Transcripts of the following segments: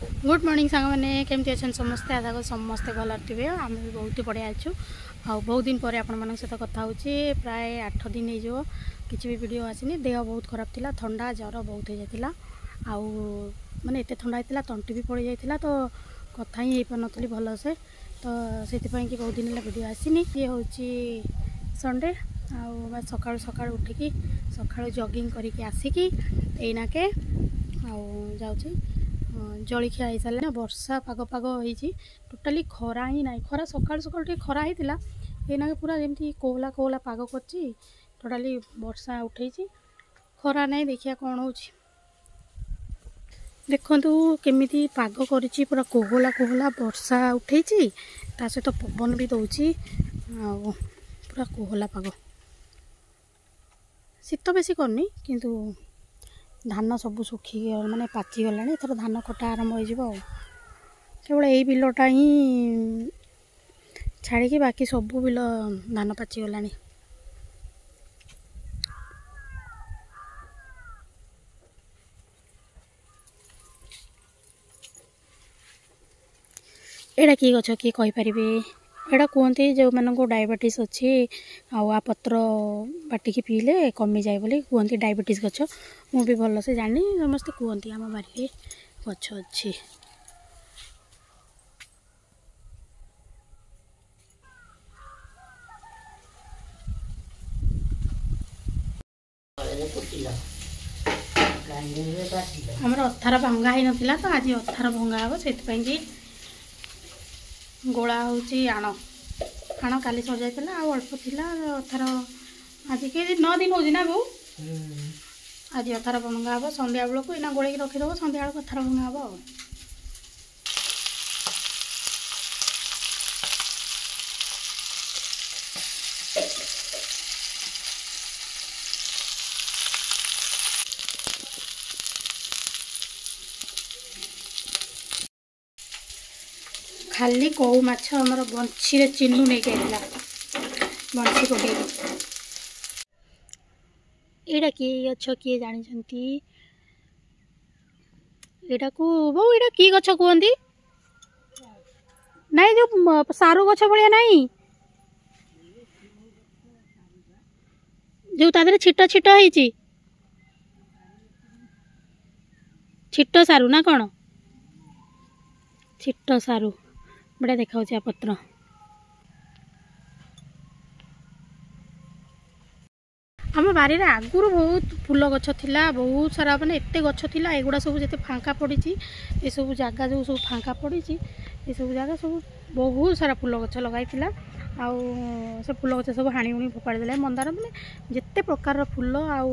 good morning सांग मैंने केमती अच्छा समस्ते आशा कर समस्ते भल थे आम भी बहुत बढ़िया अच्छु आ बहुत दिन पर आपण सहित कथा हो प्राय 8 दिन हो किसी भी वीडियो आसनी देह बहुत खराब थिला ठंडा ज्वर बहुत हो जाता आउ माने एत ठंडा होता तंटी भी पड़ जाता तो कथा ही पार नी भल से तो से कि बहुत दिन है वीडियो आसनी ये हूँ संडे आ सका सका उठिकी सका जगिंग करके आसिकी एनाके जाऊँ जलखिया हो सारे वर्षा पाग पाग हो टोटाली खरा ही ना खरा सका सका खरा होता एना पूरा जमी कोहला कोहला पाग कर टोटाली वर्षा उठे खरा ना देखिया कौन हो देखु केमी पाग कर पूरा कोहला कोहला वर्षा उठे ता सहित पवन भी दौर पूरा कोहला पाग शीत बेसी करनी किंतु धान सब सुखी माने पाची गला एथर धान कटा आरंभ हो केवल यही बिलटा ही छाड़ी बाकी सब बिल धान पाची गला एटा कि गछ किए कहींपारे एटा कहते जो मानक डायबिटीज अच्छी आ पत्र बाटिकी पीले कमी जाए बोली कहते डायबिटीज गछ मु भी भल से जानी समस्ते कहते आम बारे गछ अच्छी आमर अथार भंगा ही नाला तो आज अथार भंगा हम से गोला हूँ आण आण काली सर जाता अल्प थिला अथार आज के 9 दिन हो ना बो आज अथार भंगा हम संध्या बेलू को इना गोल रखीद संध्या बेलू अथार भंगा हम खाली कौ माछ आमर बंशी चिन्नू नहीं कहला बंशी पकड़ एटा किए गछ किए जानी एटा को बो एटा कि गछ कहती नहीं जो सारू गछ भाया नहीं जो तादरे छिट छिट होइची छिट सारू ना कौन छिट सारू बड़ा देखा पत्र आम बारी आगुरी बहुत फूल गछ थिला बहुत सारा माने एत गछ थिला एगुड़ा सब जिते फांका पड़ी ये सब जगह जो सब फांका पड़ी ये सब जगह सब बहुत सारा फूल गछ लगाई आउ से फूल गछ सब हाणी हुणी फोपाड़ी देला मंदार माने जिते प्रकार फूल आउ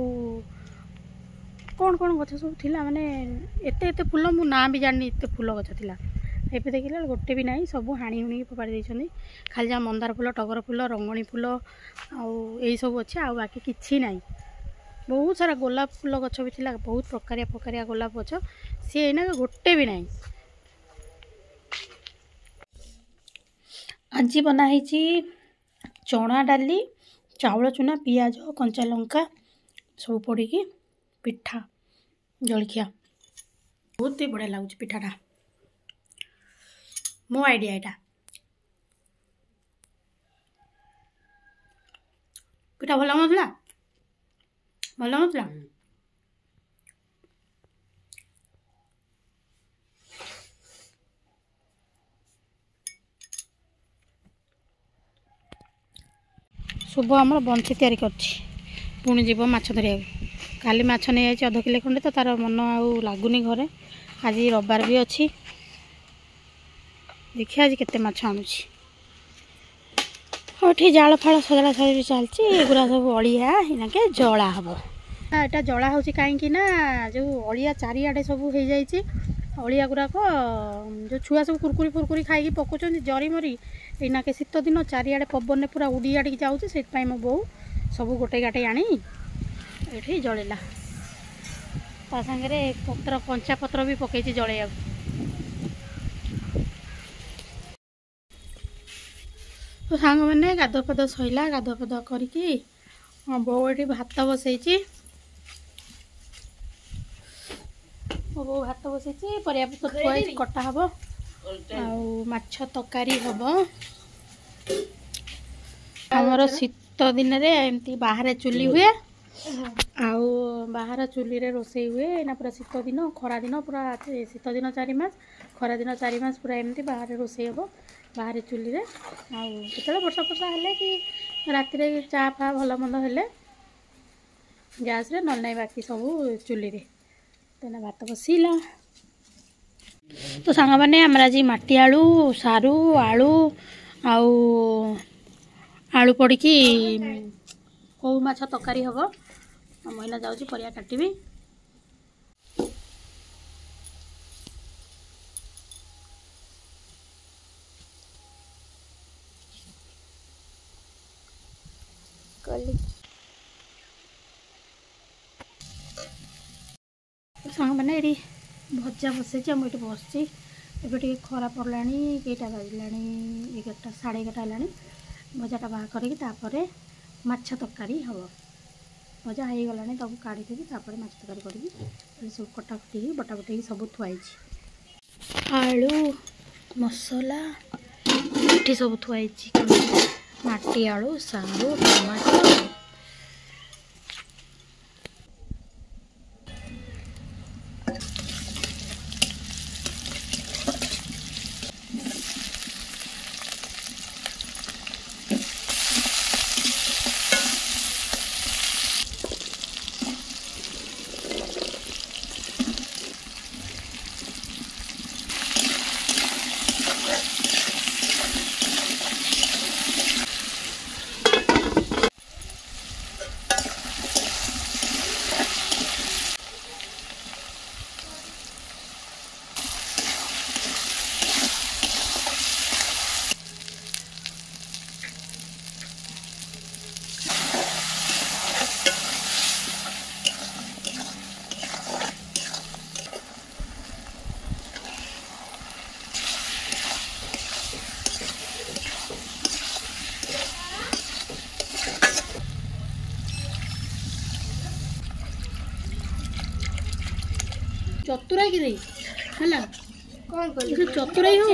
कौन कौन गछ सब थिला माने एते एते फूल मु ना भी जानी एते फूल गछ थिला एबे देखिला गोटे भी नहीं सब हाणी हुणी फोपाड़ी देइछन्ती खाली जा मंदार फूल टगर फूल रंगणी फूल आउ यही सब अच्छे आ बाकी किछि नहीं बहुत सारा गोलाप फूल गछ भी थिला बहुत प्रकारिया गोलाप गछ सी एना गोटे भी नहीं आज बनाई चना डाली चाउल चूना पियाज कंचा लंका सब पड़ी पिठा जलखिया बहुत ही बढ़िया लगुच पिठाटा मो आइडिया एटा पिठा भल नथला भल नथला शुभ आम बंशी तैयारी पुणी जीव माछ धरिया काली माछ नहीं जाइए 1/2 किलो खंडे तो तार मन आउ लगुनि घरे आज रविवार भी अच्छी देखिए आज केते माछ आणुची ठी जाल फाल सजड़ा सजड़ी चलती एगुरा सब अलिया इनाके जला हम यहाँ जला हो कहीं जो अलिया चारिआडे सब हो जाइए अलिया गुराक जो छुआ सब कुरकुरी फुरकुरी खाई पकाउछन्ति जरी मरी इनाके शीत दिन चारिआडे पवन पूरा उड़ी आड़ी जाऊँगी से मो बो सब गोटे गाटे आनी ये जलेला ता सागरे पत्र कंचा पत्र भी पकई जलैया तो सांग मैंने गाधुआ पाध सैला गाधुआ पाध करके बो ये भात बसई वो भात बसई परिया पत्र थुआ कटा हम आछ तरकारी हम आमर शीत दिन में एमती बाहर चुली हुए आउ बाहर चुली रे रोसई हुए ना पूरा शीत दिन खरा दिन पूरा शीत दिन 4 मास खरा दिन 4 मास पूरा एमती बाहर रोसई हम बाहर चुली रे आते वर्षा फर्षा हेले कि राति चा फा भल मंद हेले गैस रे न ना बाकी सब चुली रे तेना भात बसला तो सांग मैंने आम आज माटी आलू सारू आलू आलू पड़ी कौ माछ तरकारी हम मैना जाऊँ परिया काटबी सांग मैंने ये भजा बसई मुझे बस एबे खरा पड़ा कईटा बाजिला 11टा 11:30 है भजाटा बाहर करके माछ तरकारी हम भजा हो गला तब काढ़ीदेवी माछ तरकारी करी सब कटाकटी बटाबटी सब थुआई आलू मसला ये सब थुआई माटी आलू सारू टमाटो चतुरा कि है कौन चतुरा हो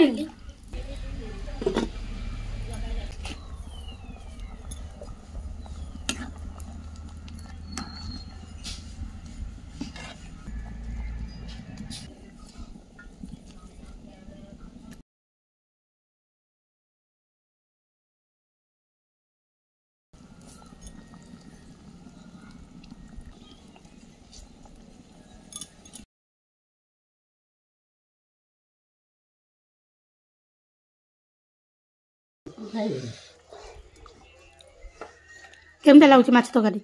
केमता लगुच माछ तरकारी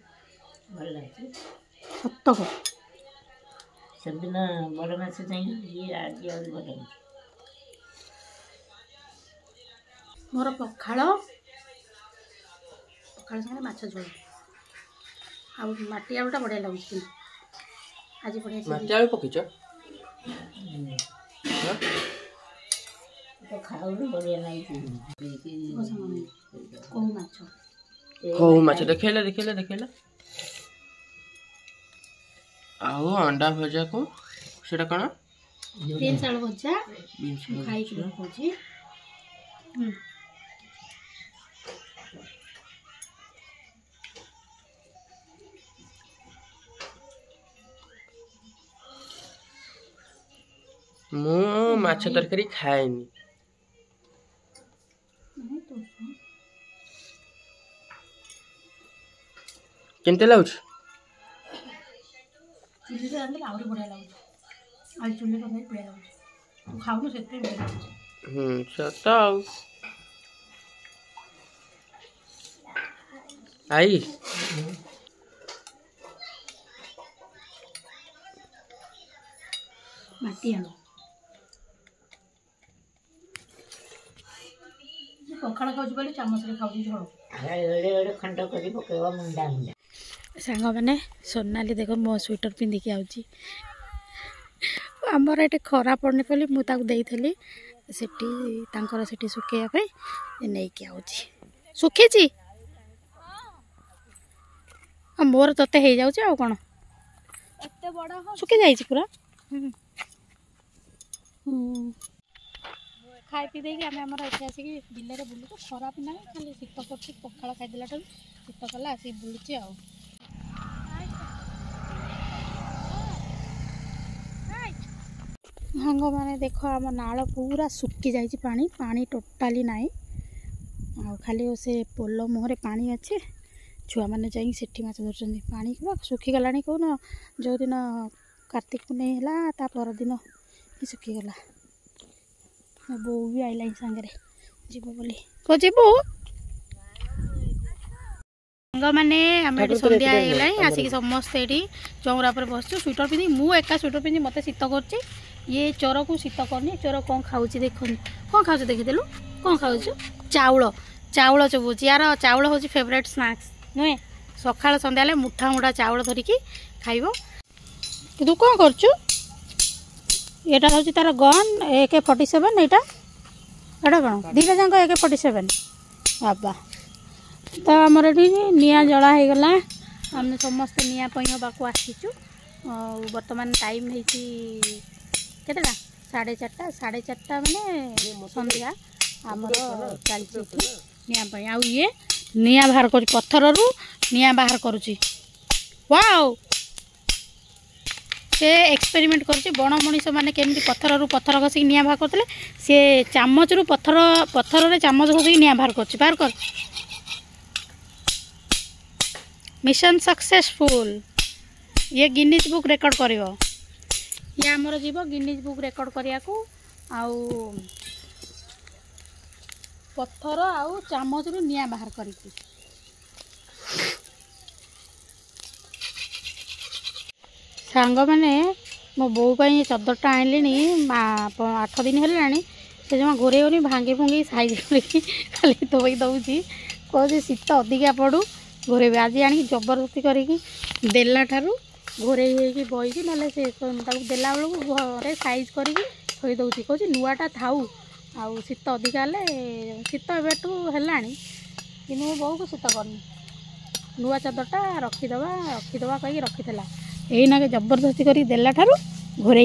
सत को सब बड़ माछ चाहिए मोर पखाड़ पखाड़ संगे माछ झोल आ माटी आलूटा बढ़िया लगुच आज बढ़िया माटी आलू पकिच खाऊ बढ़िया नहीं कौ माछ कौ माछ देखेला देखेला देखेला आउ अंडा भजा को सेटा कण बीन्स आलू भजा खाई कि देखौची मु माछ तरकारी खाएनी केमते लाउछ चुली रे रांधले आउरी बढ़िया लाଗୁଛି आज चुली रांधले बढ़िया लाଗୁଛି तू खाऊ न सेते बढ़िया लाଗୁଛି सत आई माटी आलू पखाड़ खाऊँ बोले चामच खाऊँ झोल खंड कर पकेवा मुंडा मुंडा सांग मैंने सोनाली देख मो स्वेटर पिंधिकी आउची आमर ये खरा पड़ने बोली मुझे सेठी सुखेवाई नहीं आउची सुखी मोर तोते हो जाऊँ आ कौन सुखी जाइए पूरा खाई पी देकी आम आमर एଠି आसिकी बिलरे बुलुचु खराब ना खाली शीत कर पखाड़ खाईदेला शीत कला आसिक बुलुची आ हांग मैंने देख आम नाल पूरा सुखी जाइए पानी पानी टोटाली ना आ खाली से पोल मुहर पानी अच्छे छुआ मैंने जाइए सेठी माछ धरछन पानी पूरा सुखीगला कौन जो दिन कार्तिक पुनई है ता परदिन सुखीगला मो बो भी आईला सांगे जीव बोली को जीवु सांग मैंने आम सन्ध्या होगा आसिक समस्ते ये चौरा पर बसचु स्वेटर पिंधि मु एका स्वेटर पिंधि मत शीत कर ये चोर को शीत करनी चोर कौन खाऊ देख कौन खाऊ देखीदेलु कौन खाऊ चाउल चाउल चबुच यार चाउल हूँ फेवरेट स्नाक्स नुहे सकाल सन्ध्या मुठा मुठा चाउल धरिकी खाइब तू कौन करचु यहाँ हूँ तार गन AK-47 यहाँ कौन दीटा जाक AK-47 बाबा तो आमर ये निआ जला हो गला आम समस्ते निआ पई हवाक आसीचु बर्तमान टाइम होता 4:30 मैंने संध्या आमर चलती निआई आउ ये निआ बाहर कर पत्थर रु निआ बाहर करुच्ची वाओ से एक्सपेरिमेंट कर बण मनीष मैंने केमती पत्थर रु पत्थर घसिक निआ बाहर करते सी चामच रु पत्थर रे चामच घसिक निआ बाहर कर मिशन सक्सेसफुल ये गिनीज बुक रेकर्ड करिवो ये आमर जीव गिनीज बुक रेकर्ड करिया को आउ पत्थर आउ चामच रु निआ बाहर करिकी सांग मैंने मो बो पाई चदरटा आनली 8 दिन है से जमा घोरे होनी भांगी भुंगी साइज खाली धोई दौची कहे शीत अधिका पड़ू घोरे आज आनी जबरदस्ती करके देला ठारू घोरे बही ना से देला बेलू घरे साइज करके थोई दौची कहे नुआटा थाऊ आउ शीत अधिका शीत एवटू है कि बहु को शीत करनी नुआ चादरटा रखीदवा कहीं रखीला यहीना जबरदस्ती कर देला ठारू घोरे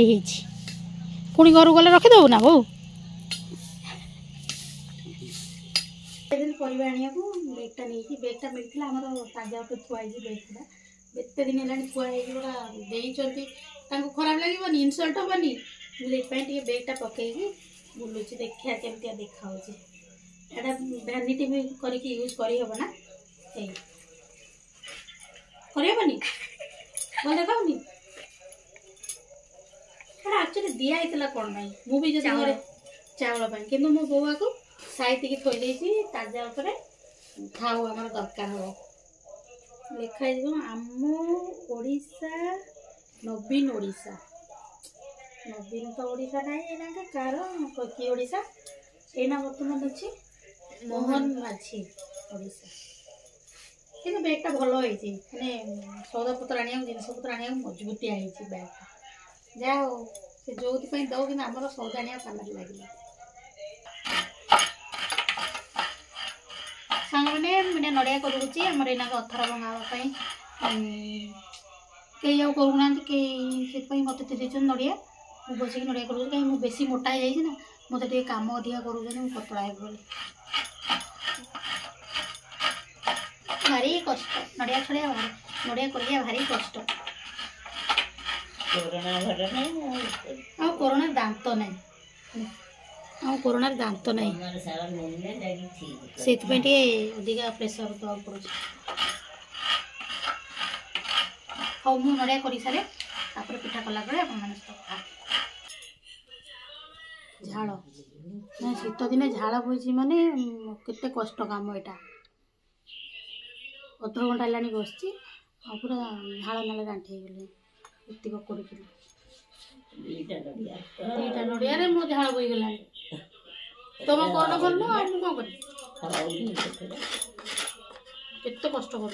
पुणी घर गले रखीदबू ना बहु परिवा आने को बेगटा नहीं बेगटा मिलता आम ताजा उपर थुआई बेगटा एत दिन है थुआई खराब लगे इनसल्ट हेनी मुझे बेगटा पकईकी बुलूची देखिया केमती देखा यहाँ भैनिटी भी करके यूज करहब ना करहबनी भल देखाऊनी एक्चुअली दिखाई कौन ना मुझे घर चावल कि मो बउआ को साइती थोई देती ताजा उपरे खाऊ आम दरकार हम लिखाई आम ओडिशा नवीन ओडिशा नवीन तो ओडिशा ना कार कि ओडिशा एना बर्तमान अच्छी मोहन माझी ओडिशा कि बैगटा भल होती सौदा पत्र आने जिनस पत्र आने मजबूतिया बैगटा जहा हो से जो दौ कि आम सौदा आने पाला लगे सांग मैंने नड़िया करुच्ची आमर एना अथर भंगापी कई आउ करूना कई मत देते नड़िया मुझे बसिक नड़िया करूँ कहीं मुझे बेसी मोटा हो जाए ना मत कम अधिका कर पतला है भारी कष्ट नड़िया छड़िया नड़िया कर भारी कष्ट कोरोना दांत नहीं कोरोना दांत नहीं से अधिका प्रेसर दवा पड़ हाँ मुझे नड़िया कर सारे पिठा कला झाड़ शीत दिन झाड़ बोई माने केते कष्ट काम यहाँ 18 घंटा है बस पूरा झाड़ नाले गांठी गले एतिक कर दीटा नड़िया मो झाड़ बोई गला तुम कौन कर कौन कर केते कष्ट कर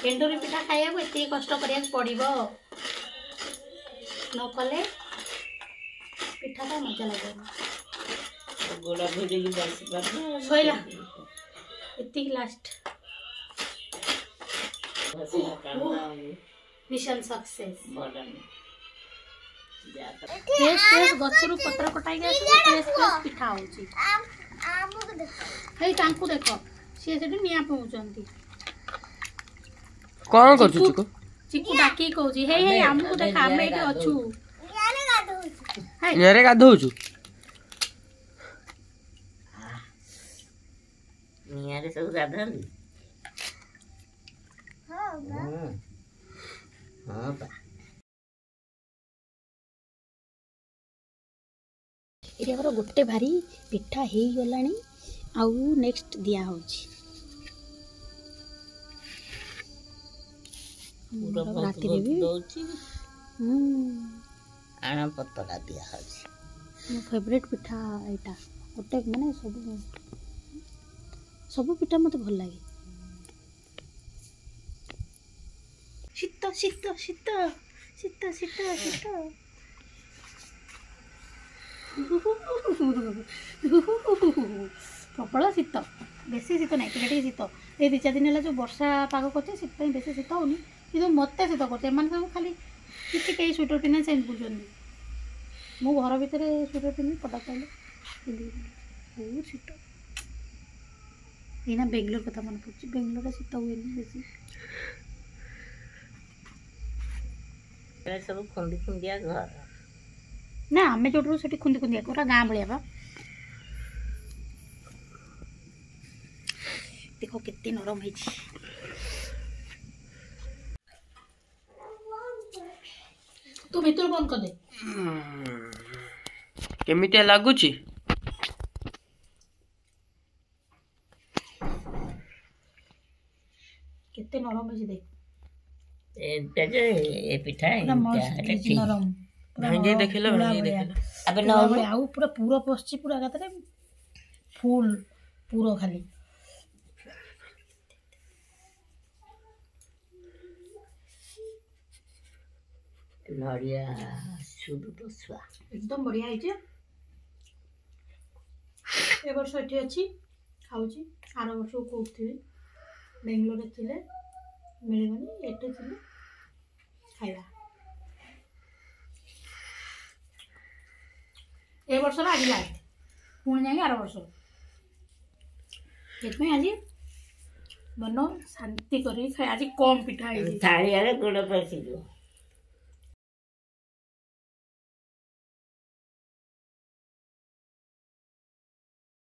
एंडुरी पिठा खाइबा को एत कष्ट करिया पड़ो न कले पिठाटा मजा लगे गोला शोला एति लास्ट मिशन सक्सेस बड़ा नहीं फ्रेश फ्रेश गछरु पत्र कटाई के फ्रेश फ्रेश पिठा होची हेई तांकु देखो से सेठी निया पहुचंती कौन कर चिकू चिकू डाकी कहूची हे हे हमको देखा हम एटे अछु यारे गाधौछु निया रे सब गाधंदी हां बा ये हमर गोटे भारी पिठा हे गलानी आउ नेक्स्ट दिया होची राती रे भी दोची आना पत्ता दिया होची मो फेवरेट पिठा एटा गोटे माने सब पिठा मते भल लागे शीत शीत शीत शीत शीत शीत प्रबल शीत बेसी शीत ना टे शीत ये 2-4 दिन है जो वर्षा पाग करते से बेसी शीत होनी कि मत शीत करते खाली किसी कई स्वेटर पिन्हा से बुझुन मो घर भितर स्वेटर पिन्ही पटा पाइले बहुत शीत एना बेंगलोर कथा मन पड़े बेंगलोर शीत हुए बेसी सब खुंदी खुंदिया घर ना आम जो से खुंदी खुंदिया पूरा गाँ भाया बा देखो कितनी नरम है तू भीतर बंद कर दे केमितिया लागुची कितने नरम है देख ए पिठा है पूरा मस्त नरम भांगे देखिलो भांगे देखिलो अबे ना आउ पूरा पूरा पसची पूरा गातरे फुल पूरा खाली नड़िया शुद्ध तो स्वा एकदम बढ़िया है ए वर्ष एठी अछि खाउची आरो वर्ष कोथि बेंगलोर थिले मिलबनी एठी थिले खाइबा ए वर्ष आज लास्ट पुणी जाएंगे आर वर्ष आज बनो शांति कर आज कम पिठा थाली गोड़ पैसी